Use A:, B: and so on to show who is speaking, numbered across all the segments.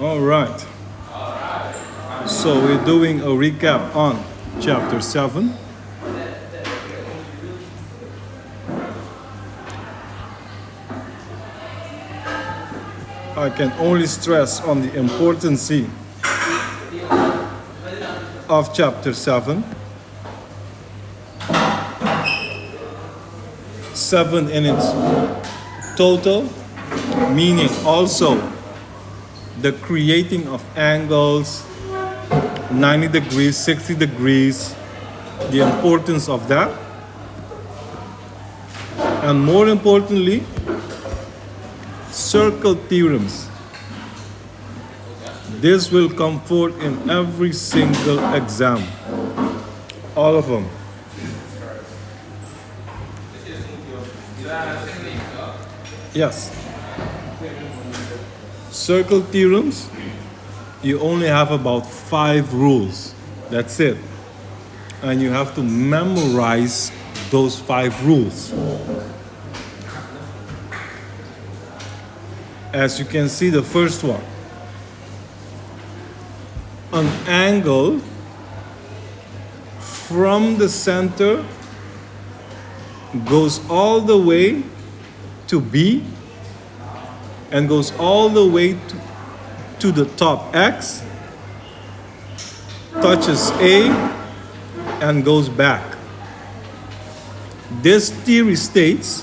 A: All right. So we're doing a recap on chapter 7. I can only stress on the importance of chapter 7. 7 in its total, meaning also the creating of angles, 90 degrees, 60 degrees, the importance of that. And more importantly, circle theorems. This will come forth in every single exam. All of them. Yes. Circle theorems, you only have about 5 rules. That's it. And you have to memorize those 5 rules. As you can see, the first one. An angle from the center goes all the way to B and goes all the way to the top X, touches A, and goes back. This theory states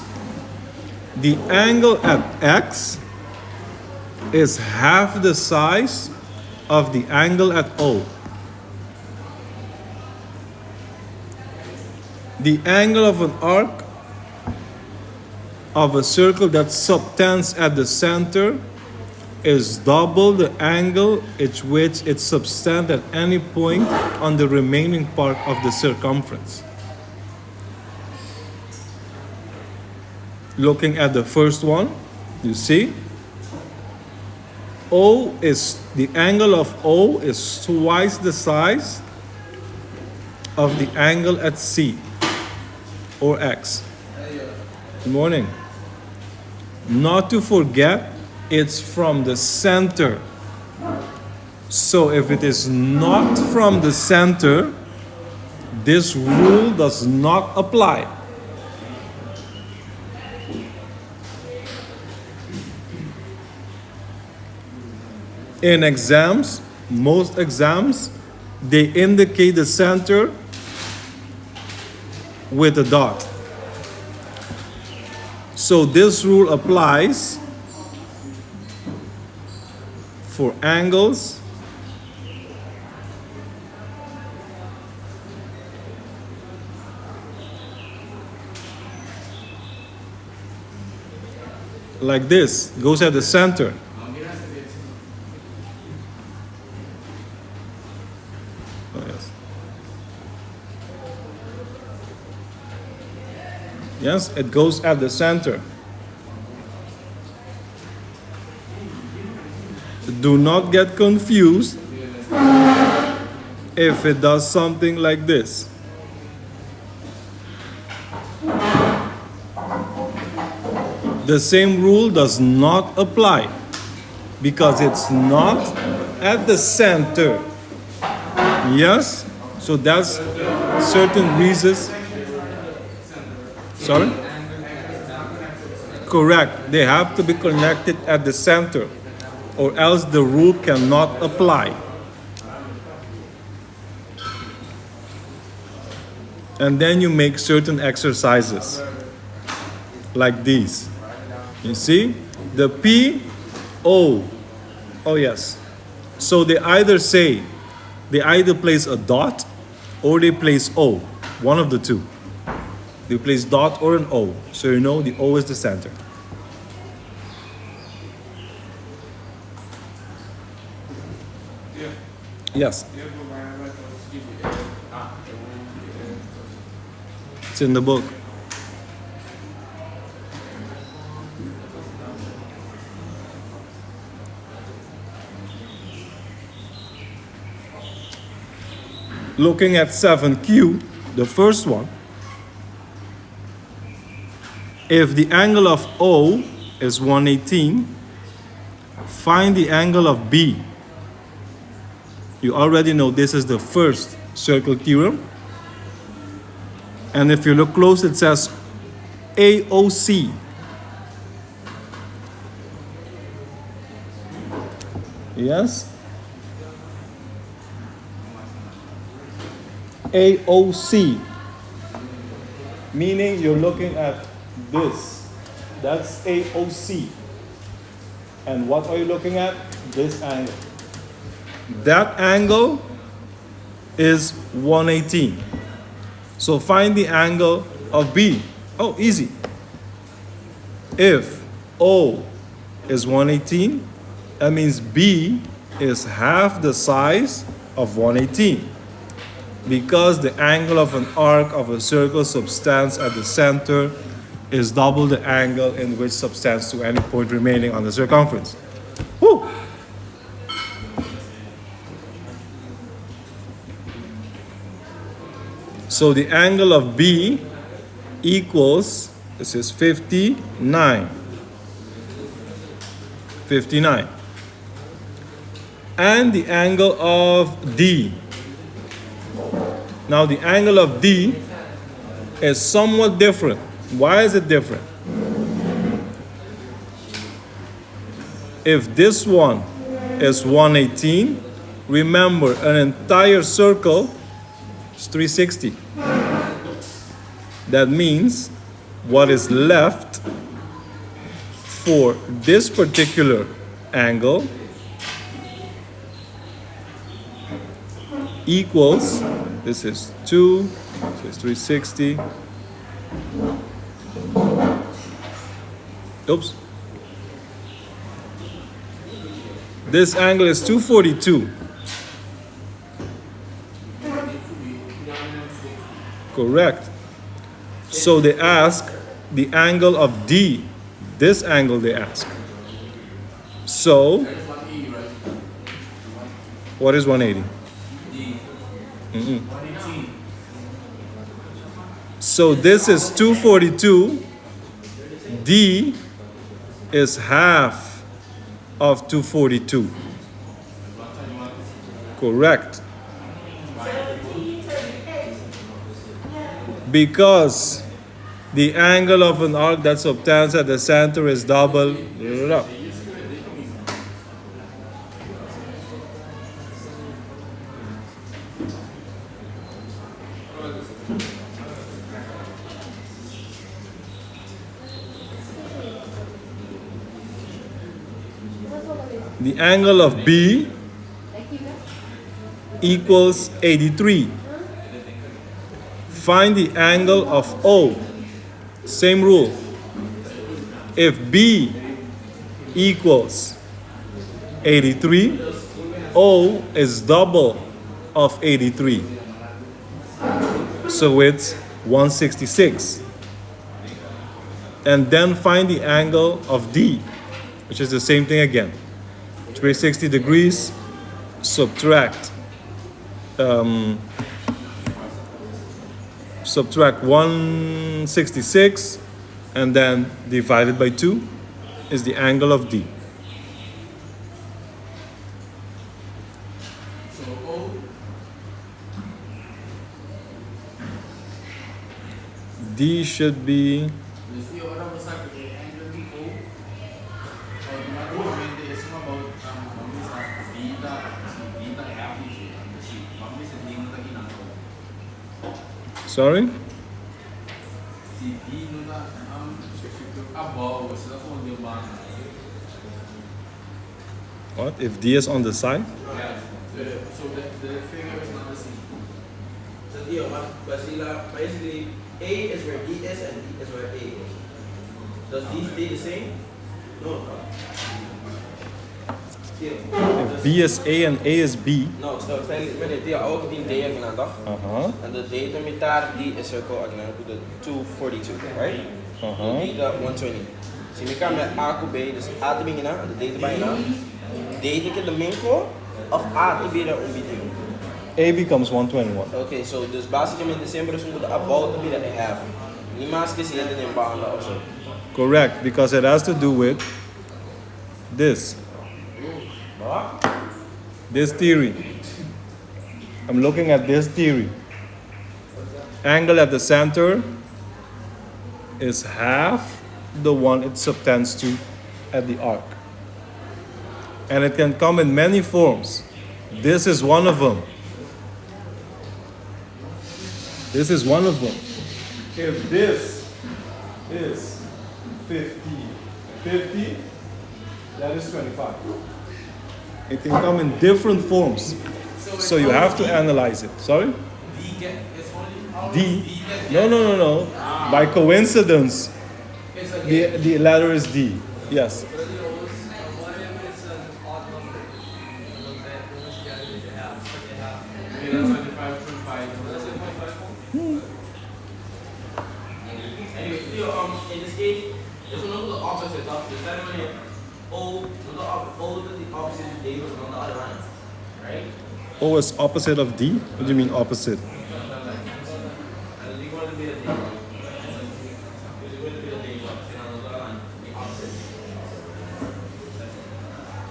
A: the angle at X is half the size of the angle at O. The angle of an arc of a circle that subtends at the center is double the angle at which it subtends at any point on the remaining part of the circumference. Looking at the first one, you see, the angle of O is twice the size of the angle at C or X. Good morning. Not to forget, it's from the center. So if it is not from the center, this rule does not apply. In exams, most exams, they indicate the center with a dot. So this rule applies for angles like this, goes at the center. Oh, yes. Yes, it goes at the center. Do not get confused if it does something like this. The same rule does not apply because it's not at the center. Yes? So that's certain reasons. Sorry? Correct. They have to be connected at the center, or else the rule cannot apply. And then you make certain exercises like these. You see? The P, O. Oh yes. So they either place a dot or they place O. One of the two. They place dot or an O. So you know the O is the center. Yes. It's in the book. Looking at 7Q, the first one, if the angle of O is 118, find the angle of B. You already know this is the first circle theorem. And if you look close, it says AOC. Yes? AOC. Meaning you're looking at this. That's AOC. And what are you looking at? This angle. That angle is 118. So find the angle of B. Oh, easy. If O is 118, that means B is half the size of 118. Because the angle of an arc of a circle subtends at the center is double the angle in which subtends to any point remaining on the circumference. Woo! So the angle of B equals, this is 59. 59. And the angle of D. Now the angle of D is somewhat different. Why is it different? If this one is 118, remember an entire circle is 360. That means what is left for this particular angle equals, this is 2, this is 360. Oops. This angle is 242. Correct. So they ask the angle of D. This angle they ask. So, what is 180? So this is 242. D is half of 242. Correct. Because the angle of an arc that subtends at the center is double. The angle of B equals 83. Find the angle of O. Same rule. If B equals 83, O is double of 83. So it's 166. And then find the angle of D, which is the same thing again. 360 degrees, subtract 166, and then divided by 2 is the angle of D. D should be sorry? What? If D is on the side?
B: So the figure is not the same. So basically, A is where D is and D is where A is. Does D stay the same? No.
A: If B is A and A is B.
B: No, so met de ook die D again toch? And the determinar D is circle again to the 242, right? D the 120. So we come met A to B, dus A te beginnen, de D te bijna. D te de minko of A te bieden om bieden.
A: A becomes 121.
B: Okay, so dus basically in December we moeten about to be that half. Niemand is hier in baan also.
A: Correct, because it has to do with this. This theory. I'm looking at this theory. Angle at the center is half the one it subtends to at the arc. And it can come in many forms. This is one of them. This is one of them. If this is 50, 50, that is 25. It can come in different forms. So you have to analyze it. Sorry? D. No. By coincidence, the letter is D. Yes.
B: In this case, there's another opposite of this. That when O, the opposite of D was on the other line, right?
A: O is opposite of D? What do you mean opposite?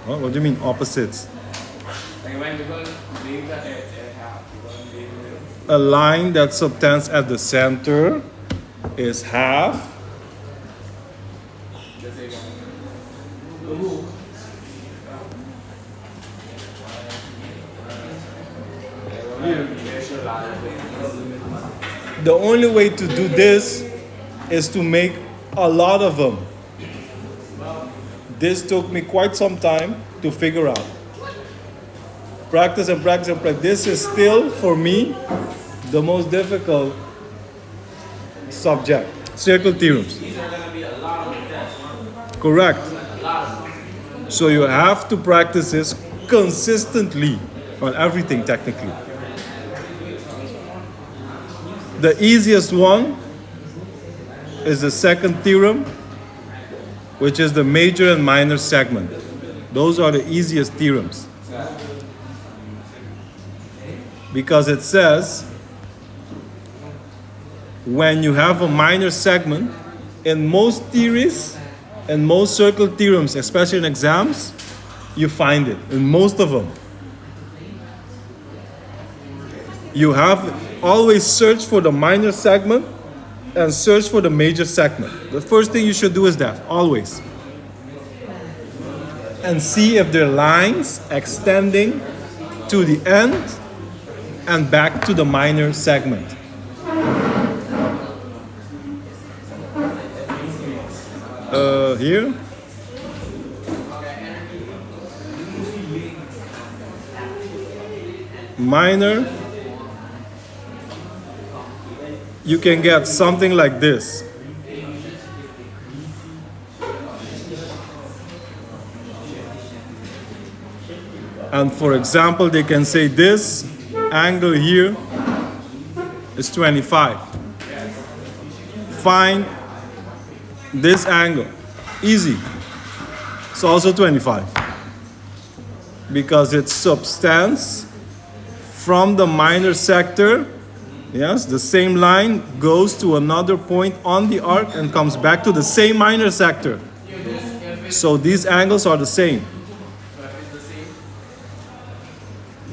A: What do you mean opposites? A line that subtends at the center is half the only way to do this is to make a lot of them. This took me quite some time to figure out. Practice and practice and practice. This is still, for me, the most difficult subject. Circle theorems.
B: These are going to be a lot of the test.
A: Correct.
B: A lot of them.
A: So you have to practice this consistently on everything technically. The easiest one is the second theorem, which is the major and minor segment. Those are the easiest theorems. Because it says, when you have a minor segment, in most theories, and most circle theorems, especially in exams, you find it, in most of them. You have always search for the minor segment and search for the major segment. The first thing you should do is that, always. And see if there are lines extending to the end and back to the minor segment. Here. Minor. You can get something like this. And for example, they can say this angle here is 25. Find this angle. Easy. It's also 25. Because it subtends from the minor sector. Yes, the same line goes to another point on the arc and comes back to the same minor sector. So these angles are the same.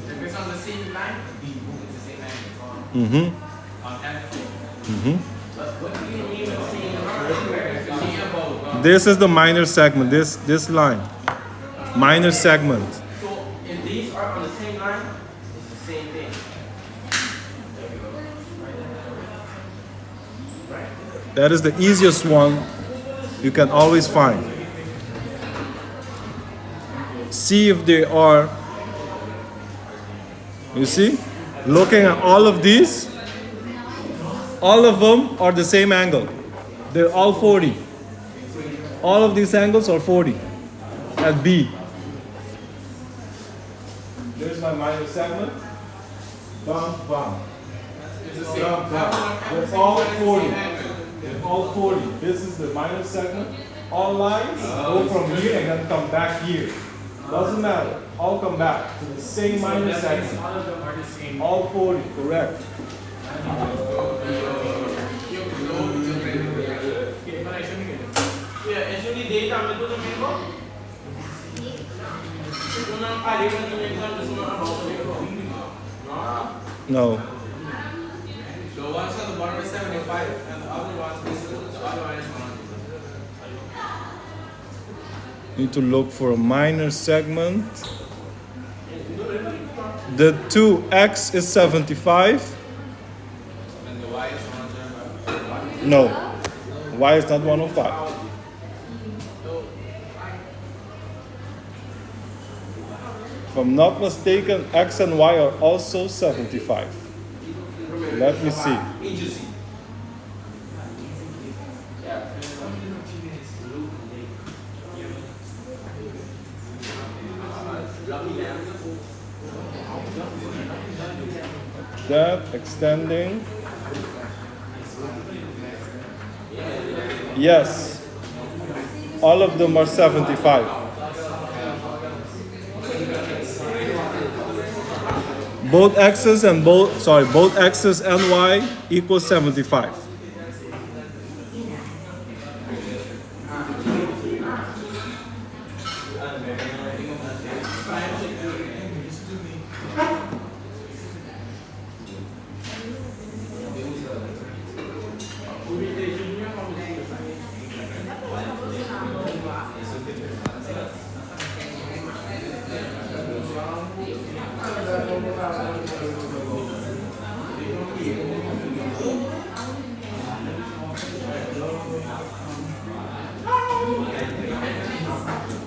B: If it's on the same line, it's the same angle. What do you mean with same line?
A: This is the minor segment, this line. Minor segment.
B: So if these are on the same line, it's the same thing.
A: That is the easiest one you can always find. See if they are, you see, looking at all of these, all of them are the same angle. They're all 40. All of these angles are 40 at B. There's my minor segment. Bam, bam. Bam, bam. They're all 40. They're all 40. This is the minor segment. All lines go from here and then come back here. Doesn't matter. All come back to the same minor segment.
B: All of them are the same.
A: All 40, correct.
B: Yeah, actually data में तो मेरे को
A: No.
B: The ones on the bottom is 75 and the other one is 100.
A: Need to look for a minor segment. The 2x is 75.
B: And the y is 105.
A: No. Y is not 105. If I'm not mistaken, x and y are also 75. Let me see. That extending. Yes. All of them are 75. Both x's and both x's and y equals 75.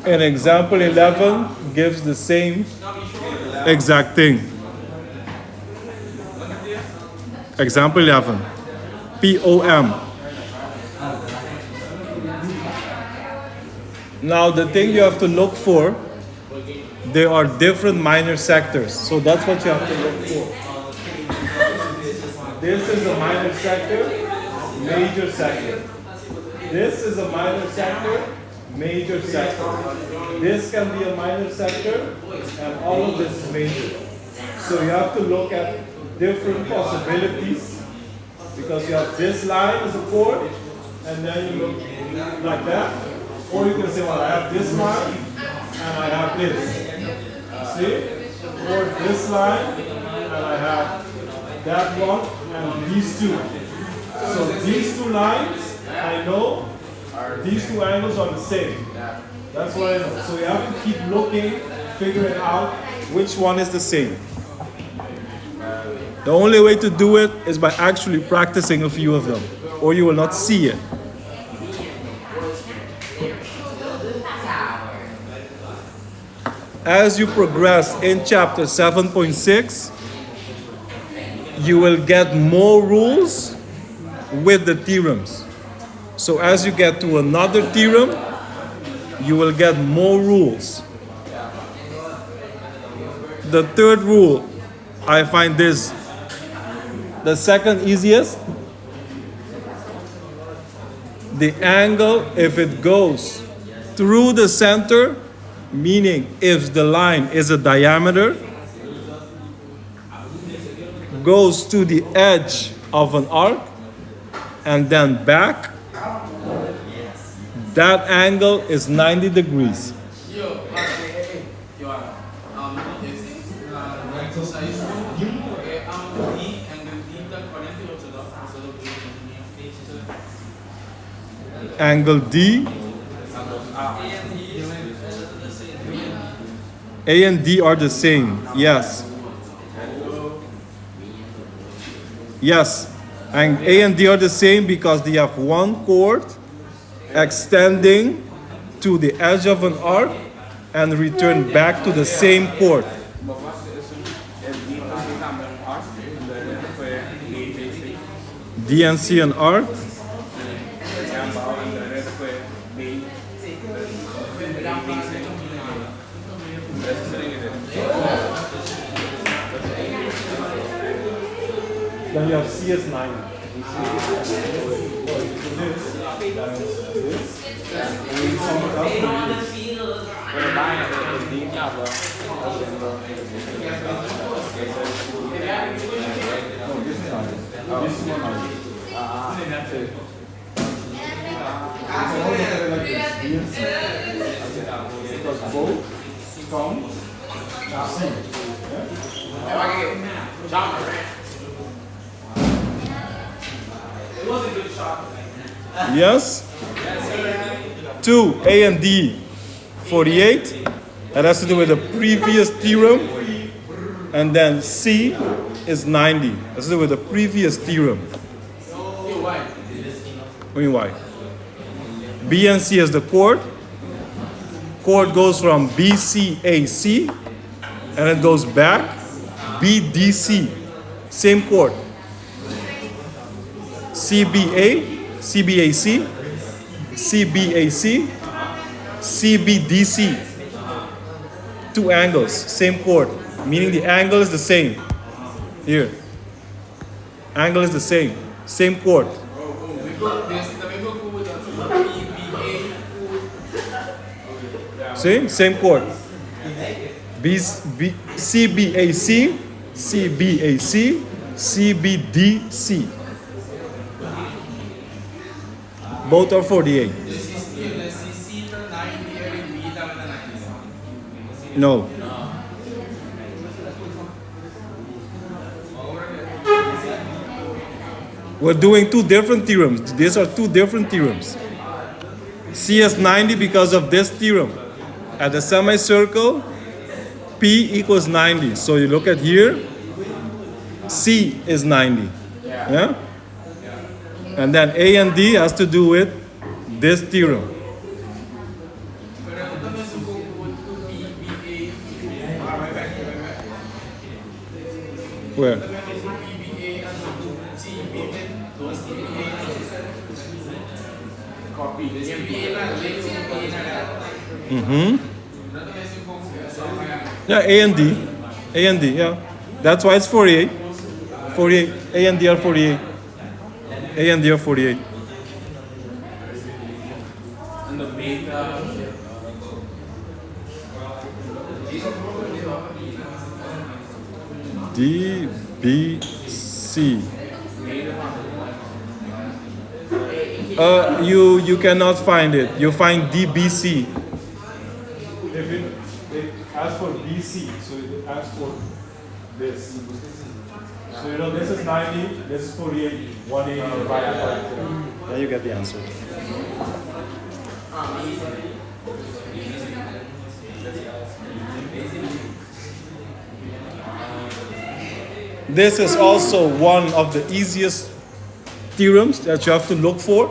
A: And example 11 gives the same exact thing. Example 11. POM. Now the thing you have to look for, there are different minor sectors. So that's what you have to look for. This is a minor sector, major sector. This is a minor sector, major sector. This can be a minor sector, and all of this is major. So you have to look at different possibilities, because you have this line as a chord, and then you look like that. Or you can say, well, I have this line, and I have this. See? Or this line, and I have that one, and these two. So these two lines, I know these two angles are the same. That's what I know. So you have to keep looking, figuring out which one is the same. The only way to do it is by actually practicing a few of them, or you will not see it. As you progress in chapter 7.6, you will get more rules with the theorems. So as you get to another theorem, you will get more rules. The third rule, I find this the second easiest. The angle, if it goes through the center, meaning if the line is a diameter, goes to the edge of an arc, and then back, that angle is 90 degrees. Angle D, A and D are the same, yes. Yes, and A and D are the same because they have one chord extending to the edge of an arc and return back to the same chord. D and C an arc. Then you have C as 9. Because both count. Yes? 2, A and D, 48. That has to do with the previous theorem. And then C is 90. That's to do with the previous theorem. What do you mean why? B and C is the chord. Chord goes from BCAC and it goes back BDC. Same chord. CBA, CBAC, CBAC, CBDC. Two angles, same chord. Meaning the angle is the same. Here. Angle is the same. Same chord. See? Same chord. CBAC, CBAC, CBDC. Both are 48. No. We're doing two different theorems. These are two different theorems. C is 90 because of this theorem. At the semicircle, P equals 90. So you look at here, C is 90. Yeah? And then A and D has to do with this theorem. Where? Yeah, A and D. A and D, yeah. That's why it's 48. 48. A and D are 48. A and D are 48. D, B, C. You cannot find it. You find DBC. If it asks for BC, so it asks for this. So you know this is 90, this is 48, 180 divided by 2. Then you get the answer. This is also one of the easiest theorems that you have to look for.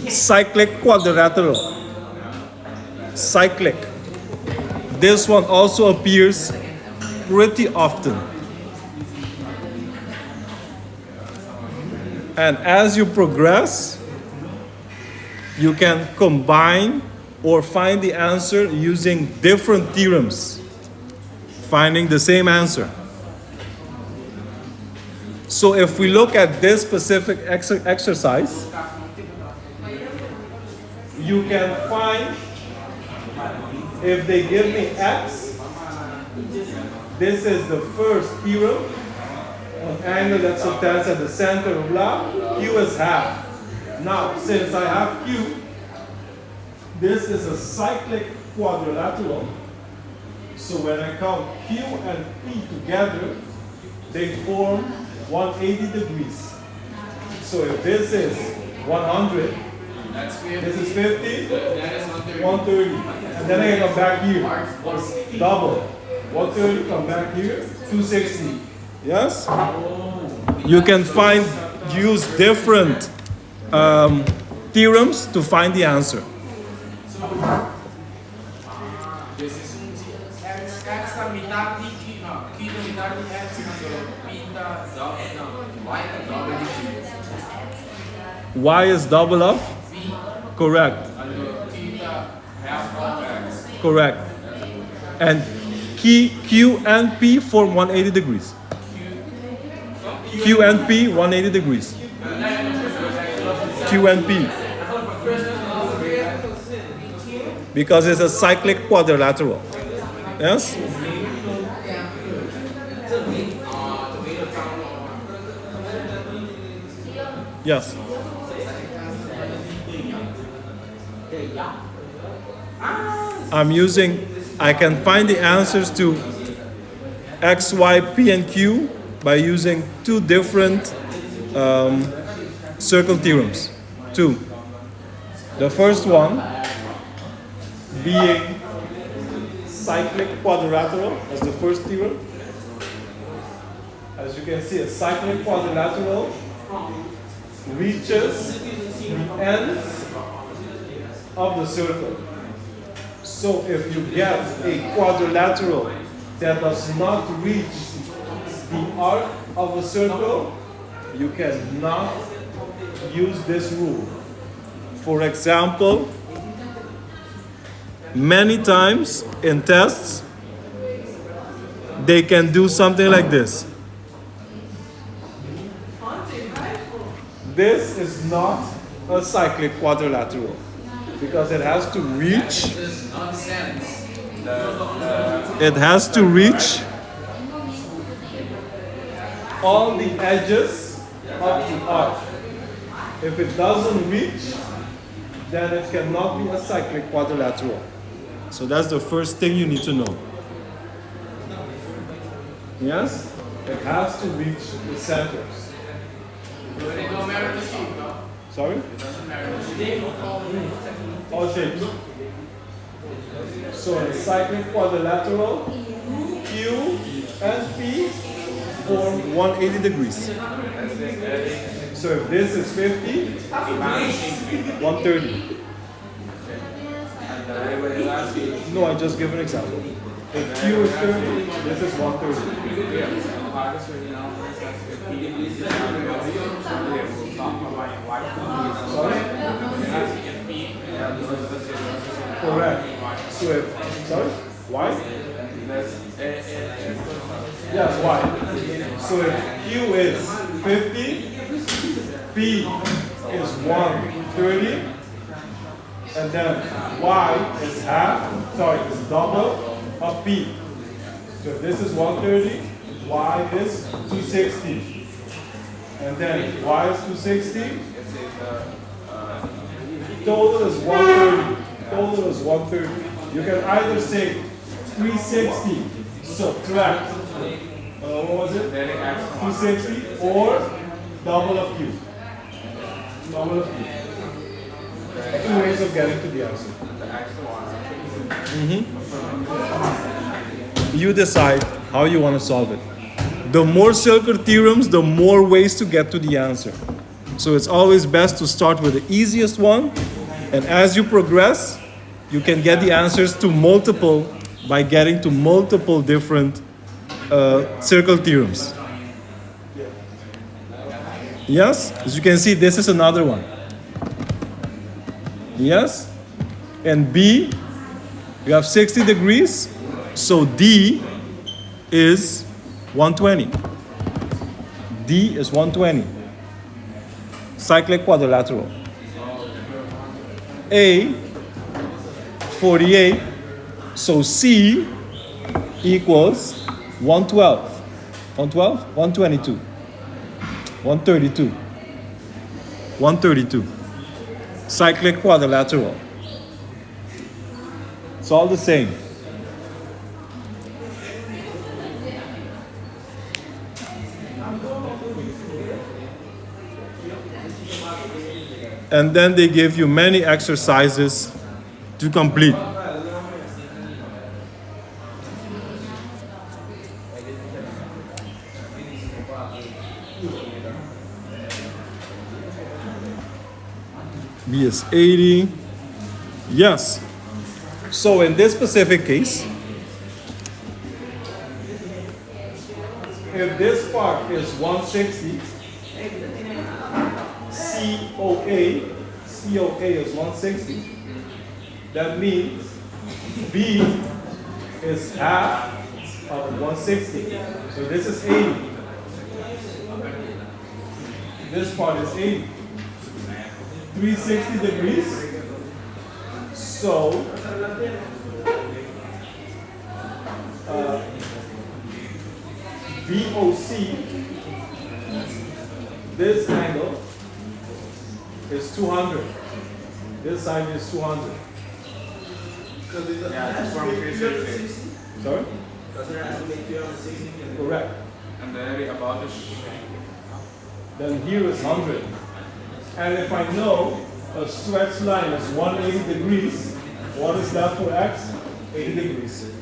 A: Cyclic quadrilateral. Cyclic. This one also appears pretty often. And as you progress, you can combine or find the answer using different theorems, finding the same answer. So if we look at this specific exercise, you can find, if they give me x, this is the first theorem, an angle that subtends at the center, blah, q is half. Now, since I have q, this is a cyclic quadrilateral. So when I count q and p together, they form 180 degrees. So if this is 100, this is 50, 130. And then I can come back here, double. 130, come back here, 260. Yes? You can use different theorems to find the answer. Y is double of? Correct. Correct. And Q and P form 180 degrees. Q and P 180 degrees. Q and P. Because it's a cyclic quadrilateral. Yes? Yes. I can find the answers to X, Y, P, and Q by using two different circle theorems. Two. The first one being cyclic quadrilateral as the first theorem. As you can see, a cyclic quadrilateral reaches the ends of the circle. So if you get a quadrilateral that does not reach the arc of a circle, you cannot use this rule. For example, many times in tests, they can do something like this. This is not a cyclic quadrilateral because it has to reach. It has to reach all the edges of the arc. If it doesn't reach, then it cannot be a cyclic quadrilateral. So that's the first thing you need to know. Yes? It has to reach the centers. Sorry? All shapes. So in a cyclic quadrilateral, Q and P form 180 degrees. So if this is 50, 130. No, I just give an example. If Q is 30, this is 130. Sorry? Correct. So if, sorry? Why? Yes, why? So if Q is 50, P is 130, and then Y is is double of P. So if this is 130, Y is 260. And then Y is 260. Total is 130. Total is 130. You can either say 360, subtract, what was it? 260, or double of Q. Double of Q. Two ways of getting to the answer. You decide how you want to solve it. The more circle theorems, the more ways to get to the answer. So it's always best to start with the easiest one, and as you progress, you can get the answers to multiple by getting to multiple different circle theorems. Yes? As you can see, this is another one. Yes? And B, you have 60 degrees, so D is 120. D is 120. Cyclic quadrilateral. A, 48, so C equals 112. 112? 122. 132. 132. Cyclic quadrilateral. It's all the same. And then they give you many exercises to complete. B is 80. Yes. So in this specific case, if this part is 160, COA is 160, that means B is half of 160. So this is 80. This part is 80. 360 degrees. So VOC, this angle is 200. This side is 200.
C: Yeah, 2 from 360.
A: Sorry?
B: Because it has to make 360.
A: Correct.
C: And the area about is
A: Then here is 100. And if I know a stretched line is 180 degrees, what is that for x? 80 degrees.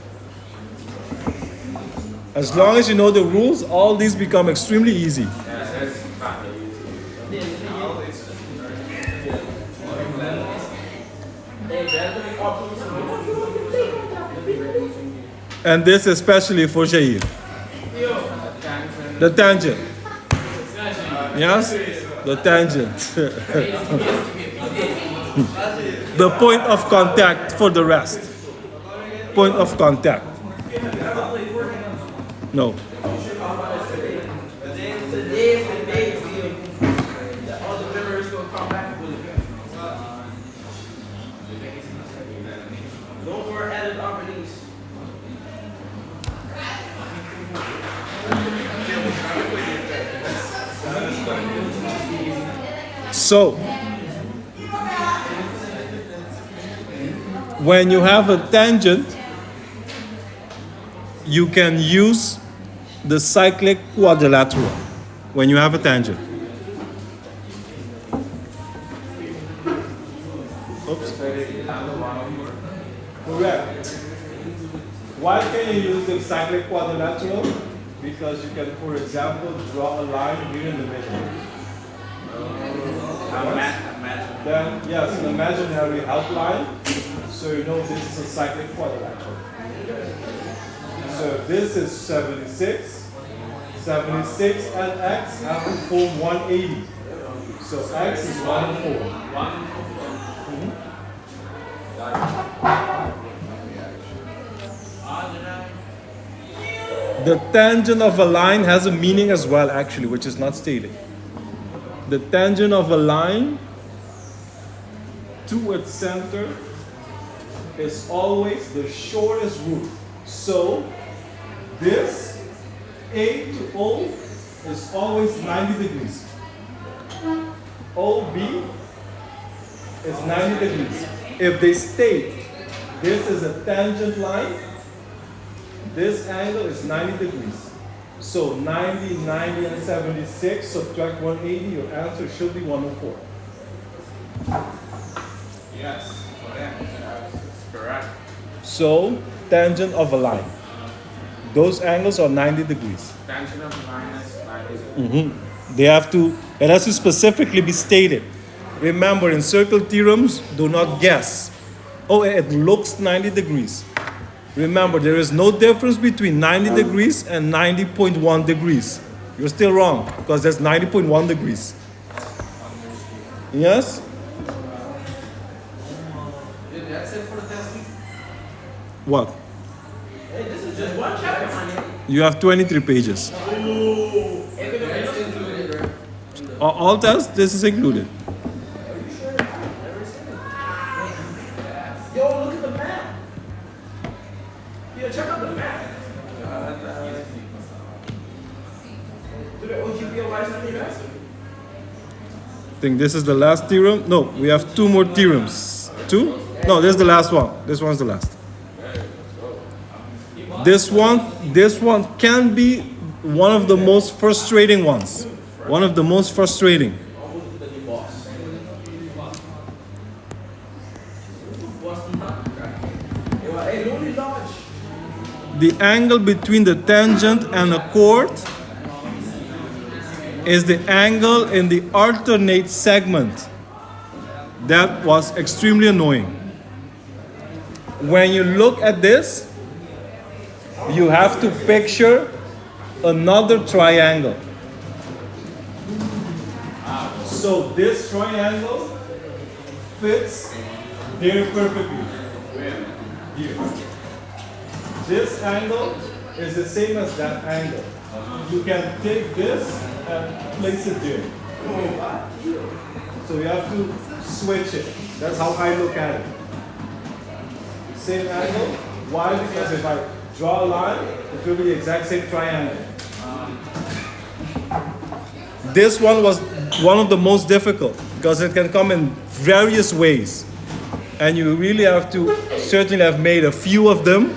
A: As long as you know the rules, all these become extremely easy.
C: yeah, that's fine.
A: And this especially for Jair. The tangent. Yes? The tangent. The point of contact for the rest. Point of contact. No.
B: No more added properties.
A: So, when you have a tangent, you can use the cyclic quadrilateral when you have a tangent. Oops. Correct. Why can you use the cyclic quadrilateral? Because you can, for example, draw a line here in the middle. Then, yes, an imaginary outline. So you know this is a cyclic quadrilateral. So this is 76. 76 and x have to form 180. So x is 1 and 4. The tangent of a line has a meaning as well, actually, which is not stated. The tangent of a line to its center is always the shortest route. So this A to O is always 90 degrees. OB is 90 degrees. If they state this is a tangent line, this angle is 90 degrees. So 90, 90, and 76, subtract 180, your answer should be 104.
C: Yes, correct. That's correct.
A: So, tangent of a line. Those angles are 90 degrees.
C: Tangent of the line is 90.
A: It has to specifically be stated. Remember, in circle theorems, do not guess. Oh, it looks 90 degrees. Remember, there is no difference between 90 degrees and 90.1 degrees. You're still wrong, because that's 90.1 degrees. Yes?
B: That's it for the test week.
A: What?
B: Hey, this is just one chapter, man.
A: You have 23 pages.
B: Economics included, right?
A: All tests, this is included.
B: Yo, look at the map. Yo, check out the map. Do the OGPO license in US?
A: I think this is the last theorem. No, we have 2 more theorems. 2? No, this is the last one. This one's the last. This one can be one of the most frustrating ones. One of the most frustrating. The angle between the tangent and a chord is the angle in the alternate segment. That was extremely annoying. When you look at this, you have to picture another triangle. So this triangle fits here perfectly. Here. This angle is the same as that angle. You can take this and place it there. So you have to switch it. That's how I look at it. Same angle. Why? Because if I draw a line, it will be the exact same triangle. This one was one of the most difficult because it can come in various ways. And you really have to certainly have made a few of them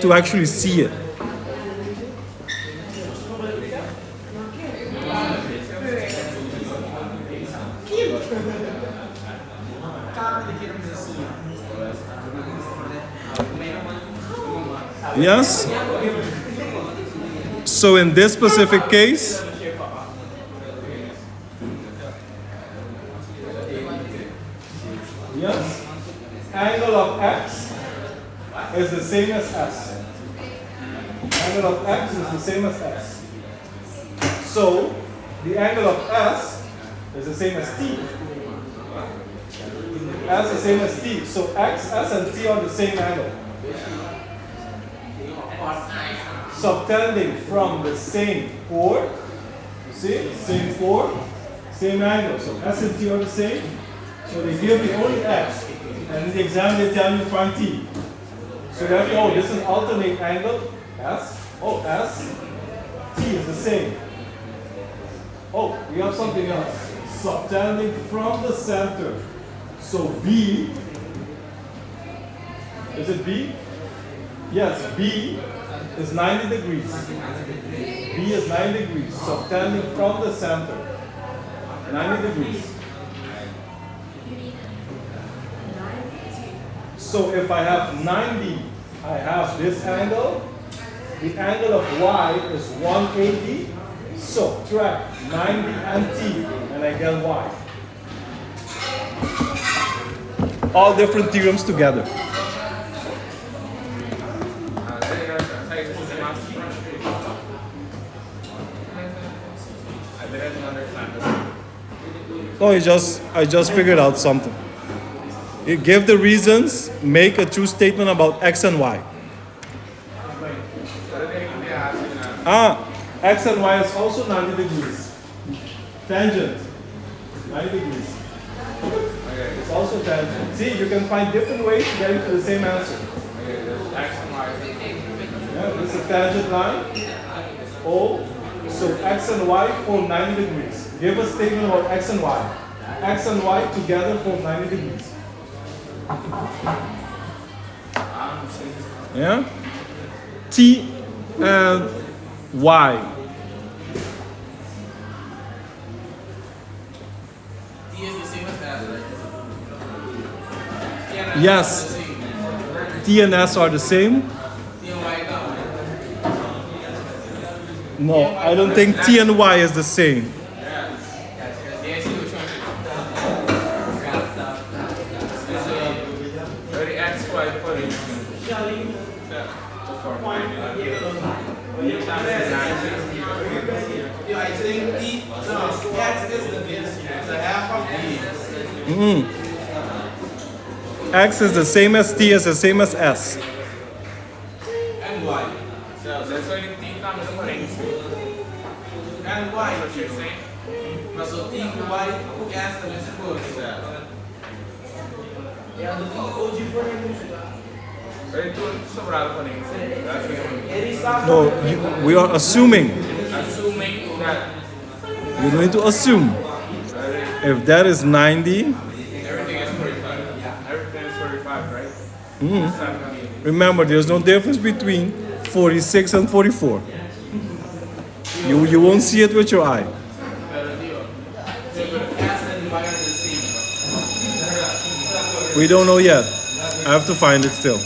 A: to actually see it. Yes? So in this specific case, yes, angle of x is the same as s. Angle of x is the same as s. So the angle of s is the same as t. S is the same as t. So x, s, and t are the same angle. Subtending from the same chord, you see, same chord, same angle. So s and t are the same. So they give you only x, and in the exam they tell you find t. So you have to, oh, this is an alternate angle, s. Oh, s, t is the same. Oh, we have something else. Subtending from the center. So b, is it b? Yes, b is 90 degrees. B is 90 degrees, subtending from the center. 90 degrees. So if I have 90, I have this angle. The angle of y is 180. Subtract 90 and t, and I get y. All different theorems together. No, I just figured out something. You give the reasons, make a true statement about x and y. X and y is also 90 degrees. Tangent, 90 degrees. It's also tangent. See, you can find different ways to get to the same answer. Yeah, this is a tangent line. O. So x and y form 90 degrees. Give a statement about x and y. X and y together form 90 degrees. Yeah? T and y.
B: T is the same as S, right?
A: Yes. T and S are the same.
B: T and Y
A: No, I don't think T and Y is the same.
B: I think T, no, X is the half of T.
A: X is the same as T is the same as S.
B: And Y.
C: So that's why the T comes different.
B: And Y.
C: What you're saying?
B: Mas o T com Y, S também se for. É a do T ou de forma.
A: No, we are assuming.
C: Assuming that
A: You're going to assume. If that is 90,
C: everything is 45. Everything is 45, right?
A: remember there's no difference between 46 and 44. You won't see it with your eye. We don't know yet. I have to find it still.